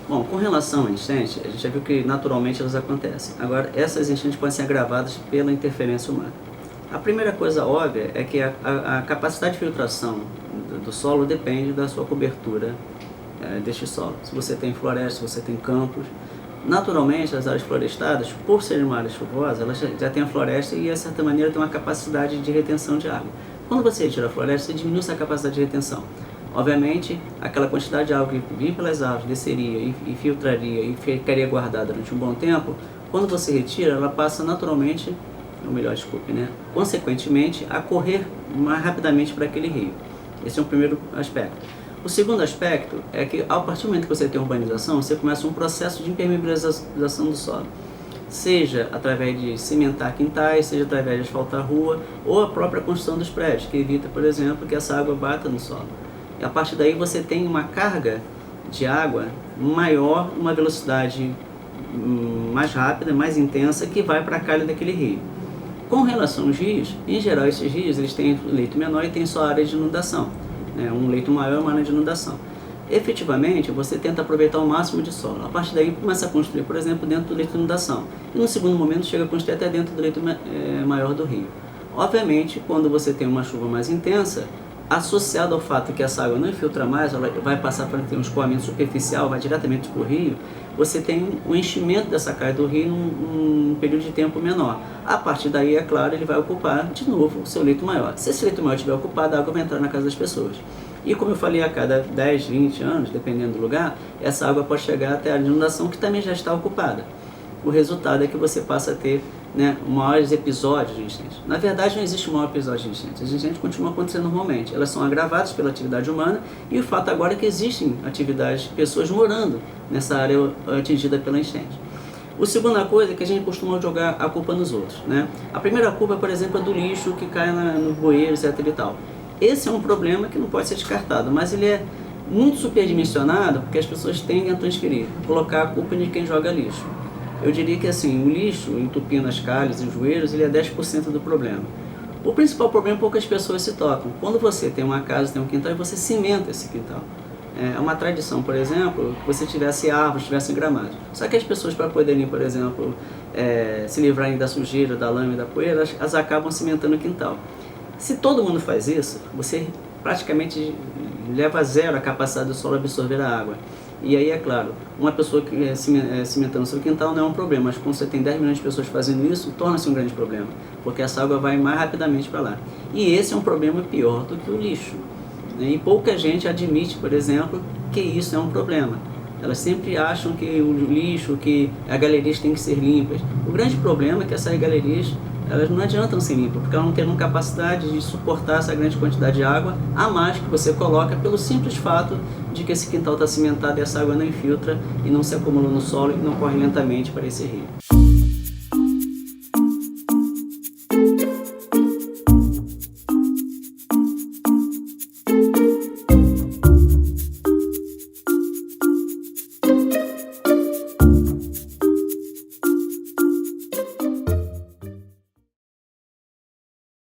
Bom, com relação à enchente, a gente já viu que naturalmente elas acontecem. Agora, essas enchentes podem ser agravadas pela interferência humana. A primeira coisa óbvia é que a capacidade de filtração do solo depende da sua cobertura deste solo. Se você tem floresta, se você tem campos, naturalmente as áreas florestadas, por serem uma área chuvosa, elas já têm a floresta e, de certa maneira, tem uma capacidade de retenção de água. Quando você retira a floresta, você diminui essa capacidade de retenção. Obviamente, aquela quantidade de água que vinha pelas árvores, desceria e filtraria e ficaria guardada durante um bom tempo, quando você retira, ela passa naturalmente, ou melhor, desculpe, consequentemente, a correr mais rapidamente para aquele rio. Esse é o primeiro aspecto. O segundo aspecto é que, a partir do momento que você tem urbanização, você começa um processo de impermeabilização do solo. Seja através de cimentar quintais, seja através de asfaltar a rua, ou a própria construção dos prédios, que evita, por exemplo, que essa água bata no solo. E a partir daí você tem uma carga de água maior, uma velocidade mais rápida, mais intensa, que vai para a calha daquele rio. Com relação aos rios, em geral esses rios eles têm leito menor e têm só área de inundação. Um leito maior é uma área de inundação. Efetivamente, você tenta aproveitar o máximo de solo. A partir daí, começa a construir, por exemplo, dentro do leito de inundação. E no segundo momento, chega a construir até dentro do leito maior do rio. Obviamente, quando você tem uma chuva mais intensa, associado ao fato que essa água não infiltra mais, ela vai passar para ter um escoamento superficial, vai diretamente para o rio, você tem um enchimento dessa calha do rio num período de tempo menor. A partir daí, é claro, ele vai ocupar de novo o seu leito maior. Se esse leito maior estiver ocupado, a água vai entrar na casa das pessoas. E como eu falei, a cada 10, 20 anos, dependendo do lugar, essa água pode chegar até a inundação, que também já está ocupada. O resultado é que você passa a ter maiores episódios de enchente. Na verdade, não existe um maior episódio de enchente. As enchentes continuam acontecendo normalmente. Elas são agravadas pela atividade humana e o fato agora é que existem atividades, pessoas morando nessa área atingida pela enchente. A segunda coisa é que a gente costuma jogar a culpa nos outros. A primeira culpa, por exemplo, é do lixo que cai no bueiro, etc. e tal. Esse é um problema que não pode ser descartado, mas ele é muito superdimensionado porque as pessoas tendem a transferir, colocar a culpa de quem joga lixo. Eu diria que assim, o lixo entupindo as calhas e os bueiros, ele é 10% do problema. O principal problema é poucas pessoas se tocam. Quando você tem uma casa, tem um quintal e você cimenta esse quintal. É uma tradição, por exemplo, que você tivesse árvores, tivesse gramado. Só que as pessoas, para poderem, por exemplo, se livrarem da sujeira, da lama e da poeira, elas acabam cimentando o quintal. Se todo mundo faz isso, você praticamente leva a zero a capacidade do solo absorver a água. E aí, é claro, uma pessoa que cimentando seu quintal não é um problema, mas quando você tem 10 milhões de pessoas fazendo isso, torna-se um grande problema, porque essa água vai mais rapidamente para lá. E esse é um problema pior do que o lixo. E pouca gente admite, por exemplo, que isso é um problema. Elas sempre acham que o lixo, que as galerias têm que ser limpas. O grande problema é que essas galerias, elas não adiantam ser limpas, porque elas não têm capacidade de suportar essa grande quantidade de água a mais que você coloca pelo simples fato de que esse quintal está cimentado e essa água não infiltra e não se acumula no solo e não corre lentamente para esse rio.